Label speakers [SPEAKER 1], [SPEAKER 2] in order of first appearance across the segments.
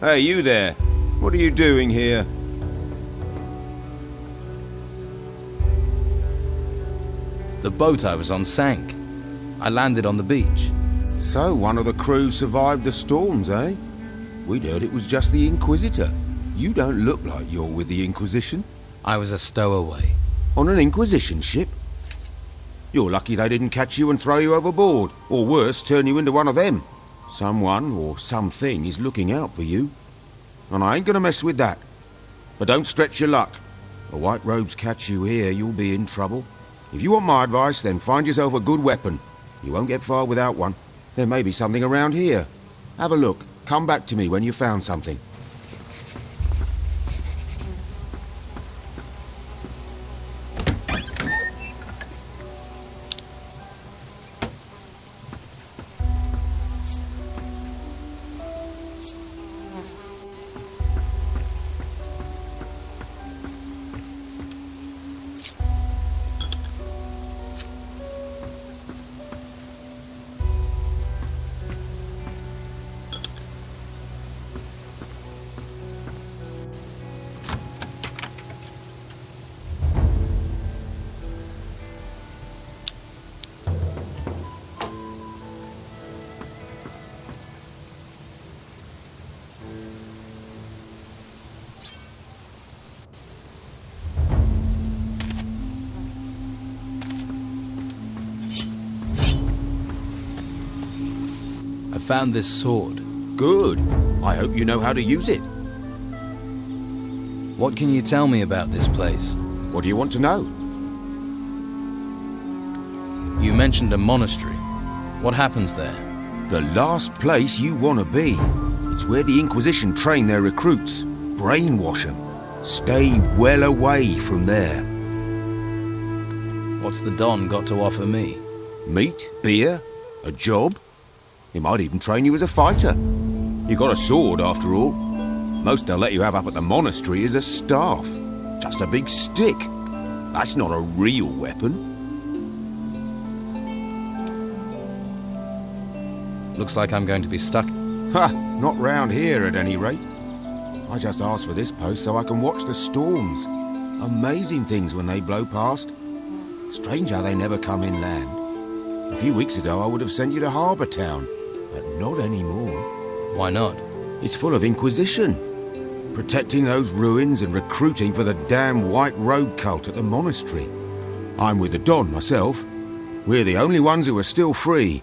[SPEAKER 1] Hey, you there. What are you doing here?
[SPEAKER 2] The boat I was on sank. I landed on the beach.
[SPEAKER 1] So, one of the crew survived the storms, eh? We'd heard it was just the Inquisitor. You don't look like you're with the Inquisition.
[SPEAKER 2] I was a stowaway.
[SPEAKER 1] On an Inquisition ship? You're lucky they didn't catch you and throw you overboard, or worse, turn you into one of them. Someone or something is looking out for you. And I ain't gonna mess with that. But don't stretch your luck. The White Robes catch you here, you'll be in trouble. If you want my advice, then find yourself a good weapon. You won't get far without one. There may be something around here. Have a look. Come back to me when you've found something.
[SPEAKER 2] I found this sword.
[SPEAKER 1] Good. I hope you know how to use it.
[SPEAKER 2] What can you tell me about this place?
[SPEAKER 1] What do you want to know?
[SPEAKER 2] You mentioned a monastery. What happens there?
[SPEAKER 1] The last place you want to be. It's where the Inquisition train their recruits. Brainwash them. Stay well away from there.
[SPEAKER 2] What's the Don got to offer me?
[SPEAKER 1] Meat, beer, a job. He might even train you as a fighter. You got a sword, after all. Most they'll let you have up at the monastery is a staff. Just a big stick. That's not a real weapon.
[SPEAKER 2] Looks like I'm going to be stuck.
[SPEAKER 1] Ha! Not round here, at any rate. I just asked for this post so I can watch the storms. Amazing things when they blow past. Strange how they never come inland. A few weeks ago I would have sent you to Harbour Town, but not anymore.
[SPEAKER 2] Why not?
[SPEAKER 1] It's full of Inquisition. Protecting those ruins and recruiting for the damn White Robe cult at the monastery. I'm with the Don myself. We're the only ones who are still free.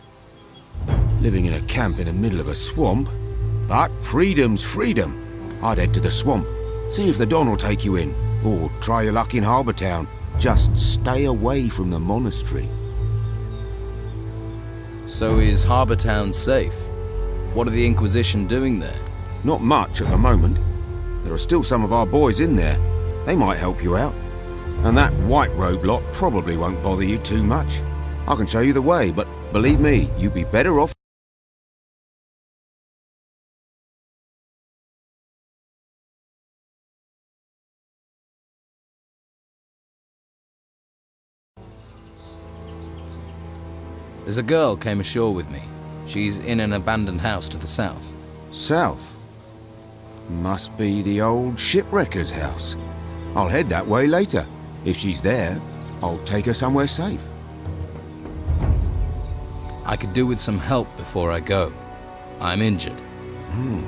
[SPEAKER 1] Living in a camp in the middle of a swamp. But freedom's freedom. I'd head to the swamp, see if the Don will take you in, or try your luck in Harbour Town. Just stay away from the monastery.
[SPEAKER 2] So is Harbour Town safe? What are the Inquisition doing there?
[SPEAKER 1] Not much at the moment. There are still some of our boys in there. They might help you out. And that White Robe lot probably won't bother you too much. I can show you the way, but believe me, you'd be better off.
[SPEAKER 2] There's a girl came ashore with me. She's in an abandoned house to the south.
[SPEAKER 1] South? Must be the old shipwrecker's house. I'll head that way later. If she's there, I'll take her somewhere safe.
[SPEAKER 2] I could do with some help before I go. I'm injured.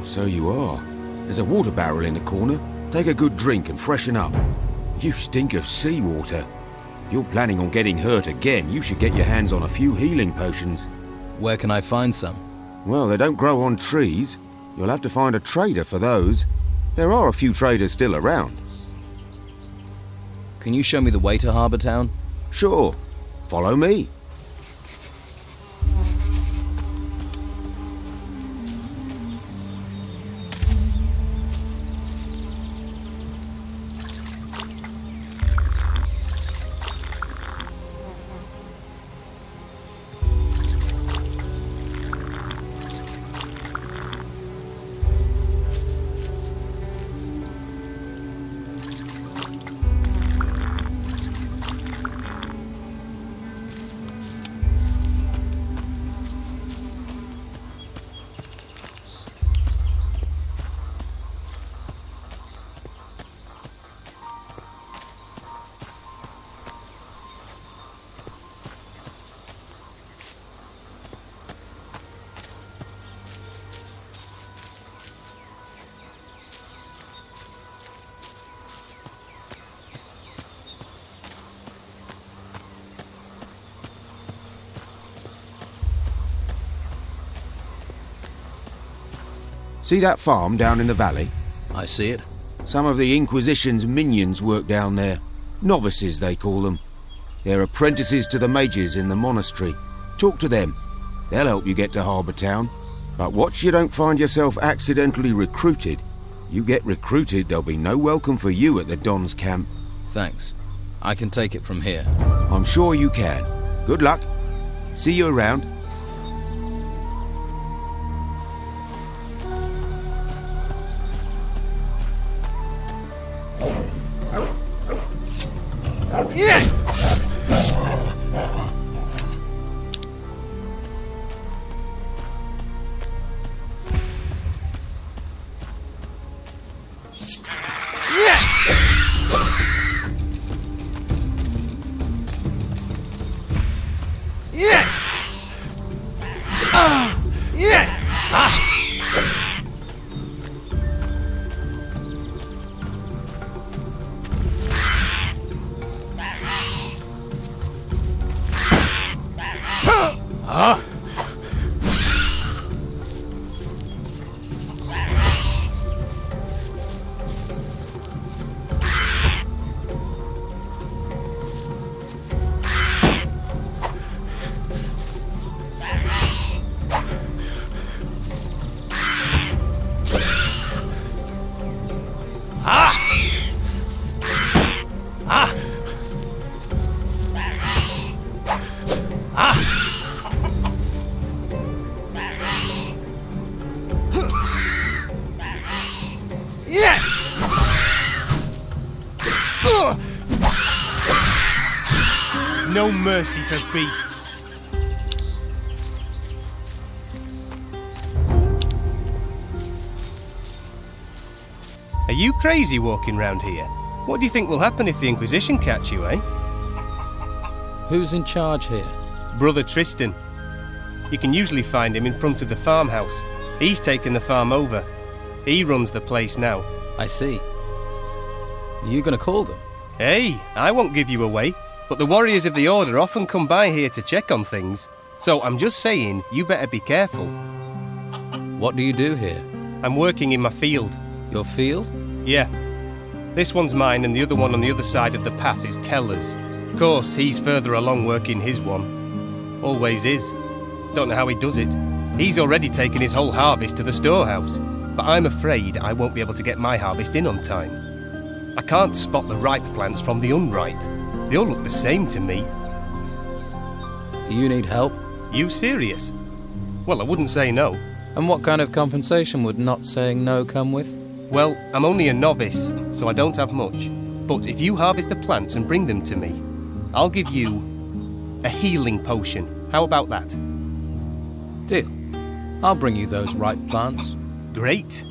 [SPEAKER 1] So you are. There's a water barrel in the corner. Take a good drink and freshen up. You stink of seawater. If you're planning on getting hurt again, you should get your hands on a few healing potions.
[SPEAKER 2] Where can I find some?
[SPEAKER 1] Well, they don't grow on trees. You'll have to find a trader for those. There are a few traders still around.
[SPEAKER 2] Can you show me the way to Harbour Town?
[SPEAKER 1] Sure. Follow me. See that farm down in the valley?
[SPEAKER 2] I see it.
[SPEAKER 1] Some of the Inquisition's minions work down there. Novices, they call them. They're apprentices to the mages in the monastery. Talk to them. They'll help you get to Harbour Town. But watch you don't find yourself accidentally recruited. You get recruited, there'll be no welcome for you at the Don's camp.
[SPEAKER 2] Thanks. I can take it from here.
[SPEAKER 1] I'm sure you can. Good luck. See you around.
[SPEAKER 3] No mercy for beasts. Are you crazy walking round here? What do you think will happen if the Inquisition catch you, eh?
[SPEAKER 2] Who's in charge here?
[SPEAKER 3] Brother Tristan. You can usually find him in front of the farmhouse. He's taken the farm over. He runs the place now.
[SPEAKER 2] I see. Are you gonna call them?
[SPEAKER 3] Hey, I won't give you away, but the warriors of the Order often come by here to check on things. So I'm just saying, you better be careful.
[SPEAKER 2] What do you do here?
[SPEAKER 3] I'm working in my field.
[SPEAKER 2] Your field?
[SPEAKER 3] Yeah. This one's mine and the other one on the other side of the path is Teller's. Of course, he's further along working his one. Always is. Don't know how he does it. He's already taken his whole harvest to the storehouse, but I'm afraid I won't be able to get my harvest in on time. I can't spot the ripe plants from the unripe. They all look the same to me.
[SPEAKER 2] Do you need help?
[SPEAKER 3] You serious? Well, I wouldn't say no.
[SPEAKER 2] And what kind of compensation would not saying no come with?
[SPEAKER 3] Well, I'm only a novice, so I don't have much. But if you harvest the plants and bring them to me, I'll give you a healing potion. How about that?
[SPEAKER 2] Deal. I'll bring you those ripe plants.
[SPEAKER 3] Great.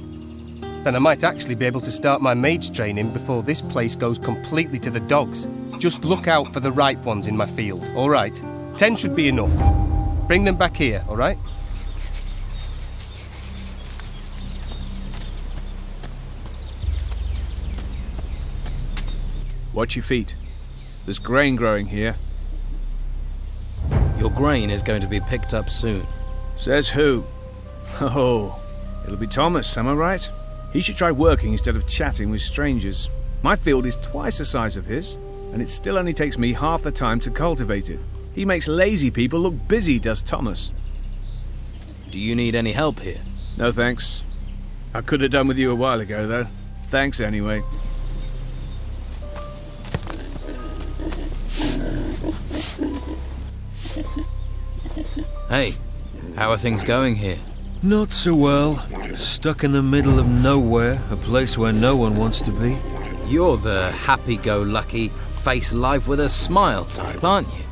[SPEAKER 3] Then I might actually be able to start my mage training before this place goes completely to the dogs. Just look out for the ripe ones in my field, all right? 10 should be enough. Bring them back here, all right?
[SPEAKER 4] Watch your feet. There's grain growing here.
[SPEAKER 2] Your grain is going to be picked up soon.
[SPEAKER 4] Says who? Oh, it'll be Thomas, am I right? He should try working instead of chatting with strangers. My field is twice the size of his, and it still only takes me half the time to cultivate it. He makes lazy people look busy, does Thomas.
[SPEAKER 2] Do you need any help here?
[SPEAKER 4] No thanks. I could have done with you a while ago, though. Thanks anyway.
[SPEAKER 2] Hey, how are things going here?
[SPEAKER 5] Not so well. Stuck in the middle of nowhere, a place where no one wants to be.
[SPEAKER 2] You're the happy-go-lucky, face life with a smile type, aren't you?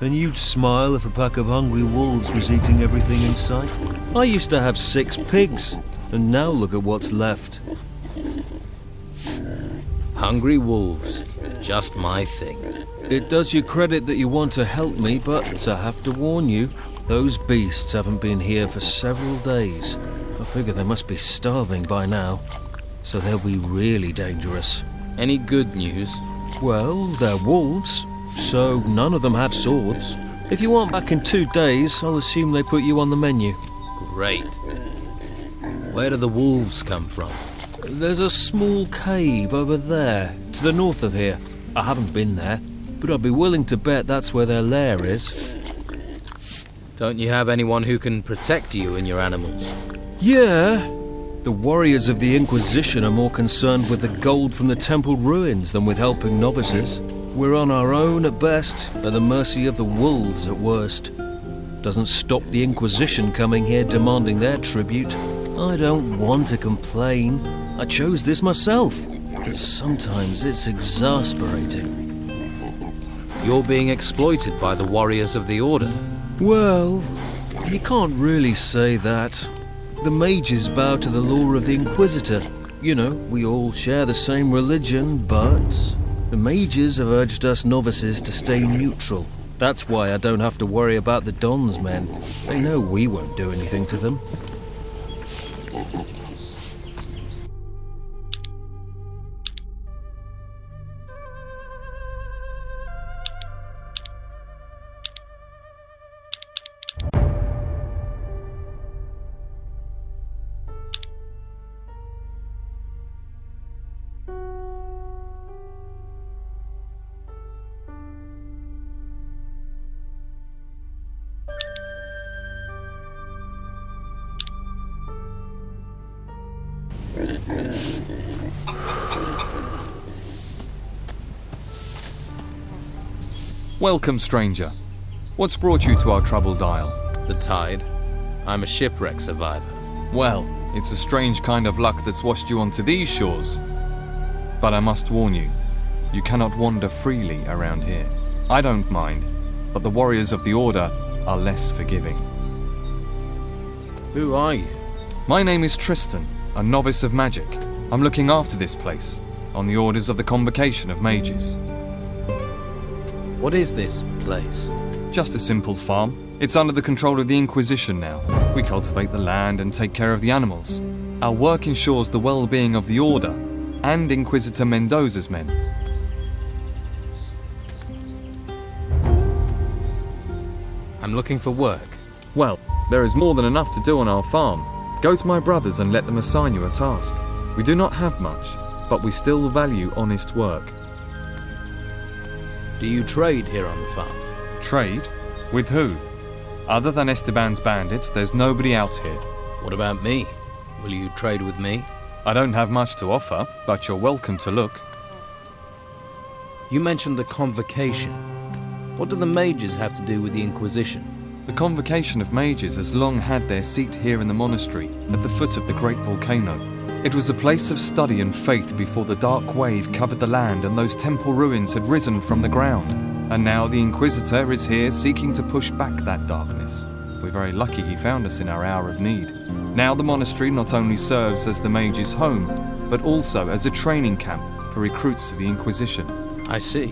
[SPEAKER 5] And you'd smile if a pack of hungry wolves was eating everything in sight. I used to have 6 pigs, and now look at what's left.
[SPEAKER 2] Hungry wolves. Just my thing.
[SPEAKER 5] It does you credit that you want to help me, but I have to warn you, those beasts haven't been here for several days. I figure they must be starving by now, so they'll be really dangerous.
[SPEAKER 2] Any good news?
[SPEAKER 5] Well, they're wolves, so none of them have swords. If you want back in 2 days, I'll assume they put you on the menu.
[SPEAKER 2] Great. Where do the wolves come from?
[SPEAKER 5] There's a small cave over there, to the north of here. I haven't been there, but I'd be willing to bet that's where their lair is.
[SPEAKER 2] Don't you have anyone who can protect you and your animals?
[SPEAKER 5] Yeah. The warriors of the Inquisition are more concerned with the gold from the temple ruins than with helping novices. We're on our own at best, at the mercy of the wolves at worst. Doesn't stop the Inquisition coming here demanding their tribute. I don't want to complain. I chose this myself. But sometimes it's exasperating.
[SPEAKER 2] You're being exploited by the warriors of the Order.
[SPEAKER 5] Well, you can't really say that. The mages bow to the law of the Inquisitor. You know, we all share the same religion, but the mages have urged us novices to stay neutral. That's why I don't have to worry about the Don's men. They know we won't do anything to them.
[SPEAKER 6] Welcome, stranger. What's brought you to our troubled isle?
[SPEAKER 2] The tide. I'm a shipwreck survivor.
[SPEAKER 6] Well, it's a strange kind of luck that's washed you onto these shores. But I must warn you, you cannot wander freely around here. I don't mind, but the warriors of the Order are less forgiving.
[SPEAKER 2] Who are you?
[SPEAKER 6] My name is Tristan, a novice of magic. I'm looking after this place, on the orders of the Convocation of Mages.
[SPEAKER 2] What is this place?
[SPEAKER 6] Just a simple farm. It's under the control of the Inquisition now. We cultivate the land and take care of the animals. Our work ensures the well-being of the Order and Inquisitor Mendoza's men.
[SPEAKER 2] I'm looking for work.
[SPEAKER 6] Well, there is more than enough to do on our farm. Go to my brothers and let them assign you a task. We do not have much, but we still value honest work.
[SPEAKER 2] Do you trade here on the farm?
[SPEAKER 6] Trade? With who? Other than Esteban's bandits, there's nobody out here.
[SPEAKER 2] What about me? Will you trade with me?
[SPEAKER 6] I don't have much to offer, but you're welcome to look.
[SPEAKER 2] You mentioned the Convocation. What do the mages have to do with the Inquisition?
[SPEAKER 6] The Convocation of Mages has long had their seat here in the monastery, at the foot of the great volcano. It was a place of study and faith before the dark wave covered the land and those temple ruins had risen from the ground. And now the Inquisitor is here seeking to push back that darkness. We're very lucky he found us in our hour of need. Now the monastery not only serves as the mages' home, but also as a training camp for recruits of the Inquisition.
[SPEAKER 2] I see.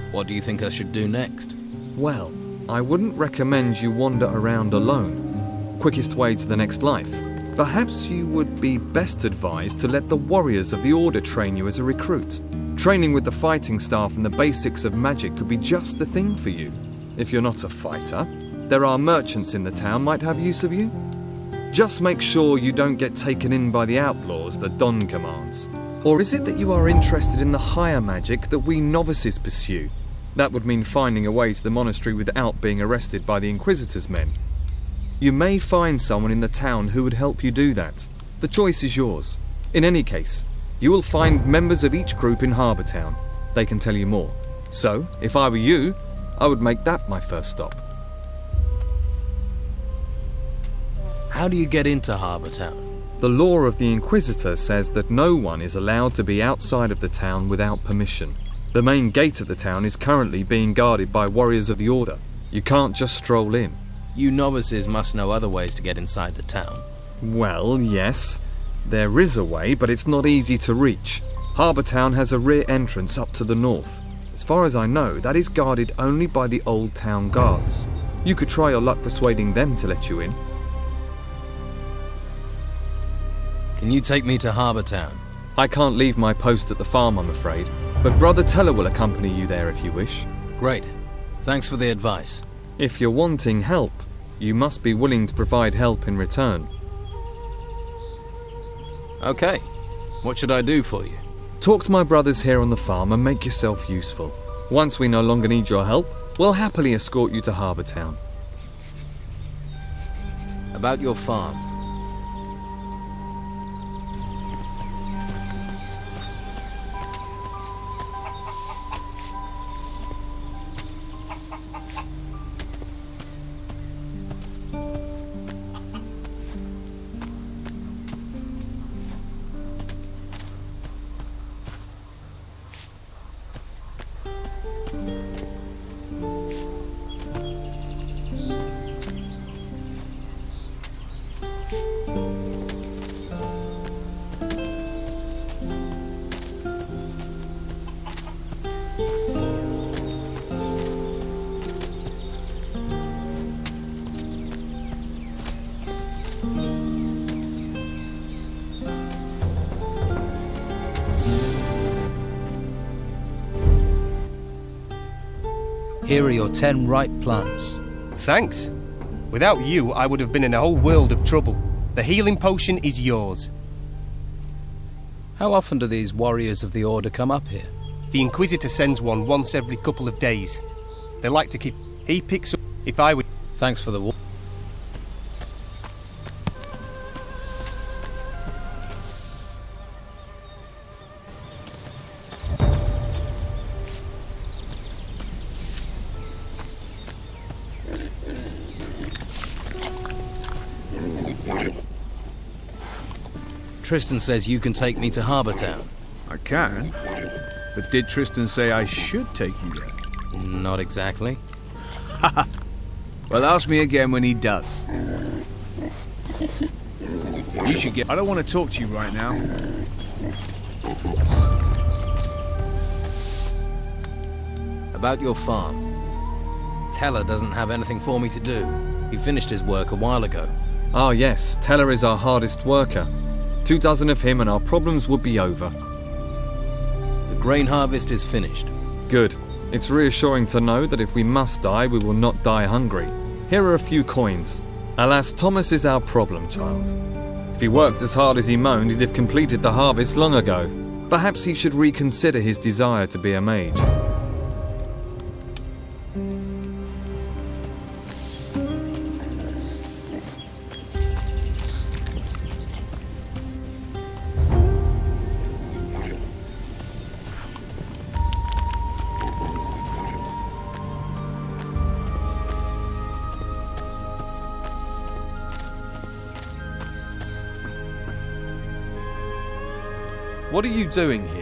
[SPEAKER 2] What do you think I should do next?
[SPEAKER 6] Well, I wouldn't recommend you wander around alone. Quickest way to the next life. Perhaps you would be best advised to let the warriors of the Order train you as a recruit. Training with the fighting staff and the basics of magic could be just the thing for you. If you're not a fighter, there are merchants in the town might have use of you. Just make sure you don't get taken in by the outlaws that Don commands. Or is it that you are interested in the higher magic that we novices pursue? That would mean finding a way to the monastery without being arrested by the Inquisitor's men. You may find someone in the town who would help you do that. The choice is yours. In any case, you will find members of each group in Harbour Town. They can tell you more. So, if I were you, I would make that my first stop.
[SPEAKER 2] How do you get into Harbour Town?
[SPEAKER 6] The law of the Inquisitor says that no one is allowed to be outside of the town without permission. The main gate of the town is currently being guarded by warriors of the Order. You can't just stroll in.
[SPEAKER 2] You novices must know other ways to get inside the town.
[SPEAKER 6] Well, yes. There is a way, but it's not easy to reach. Harbour Town has a rear entrance up to the north. As far as I know, that is guarded only by the old town guards. You could try your luck persuading them to let you in.
[SPEAKER 2] Can you take me to Harbour Town?
[SPEAKER 6] I can't leave my post at the farm, I'm afraid, but Brother Teller will accompany you there if you wish.
[SPEAKER 2] Great. Thanks for the advice.
[SPEAKER 6] If you're wanting help, you must be willing to provide help in return.
[SPEAKER 2] Okay. What should I do for you?
[SPEAKER 6] Talk to my brothers here on the farm and make yourself useful. Once we no longer need your help, we'll happily escort you to Harbour Town.
[SPEAKER 2] About your farm. Here are your 10 ripe plants.
[SPEAKER 3] Thanks. Without you, I would have been in a whole world of trouble. The healing potion is yours.
[SPEAKER 2] How often do these warriors of the Order come up here?
[SPEAKER 3] The Inquisitor sends one once every couple of days. They like to keep... He picks up... If I were...
[SPEAKER 2] Thanks for the... Tristan says you can take me to Harbour Town.
[SPEAKER 4] I can, but did Tristan say I should take you there?
[SPEAKER 2] Not exactly.
[SPEAKER 4] Well, ask me again when he does. You should get... I don't want to talk to you right now.
[SPEAKER 2] About your farm. Teller doesn't have anything for me to do. He finished his work a while ago.
[SPEAKER 6] Ah yes, Teller is our hardest worker. 24 of him and our problems would be over.
[SPEAKER 2] The grain harvest is finished.
[SPEAKER 6] Good. It's reassuring to know that if we must die, we will not die hungry. Here are a few coins. Alas, Thomas is our problem child. If he worked as hard as he moaned, he'd have completed the harvest long ago. Perhaps he should reconsider his desire to be a mage. What are you doing here?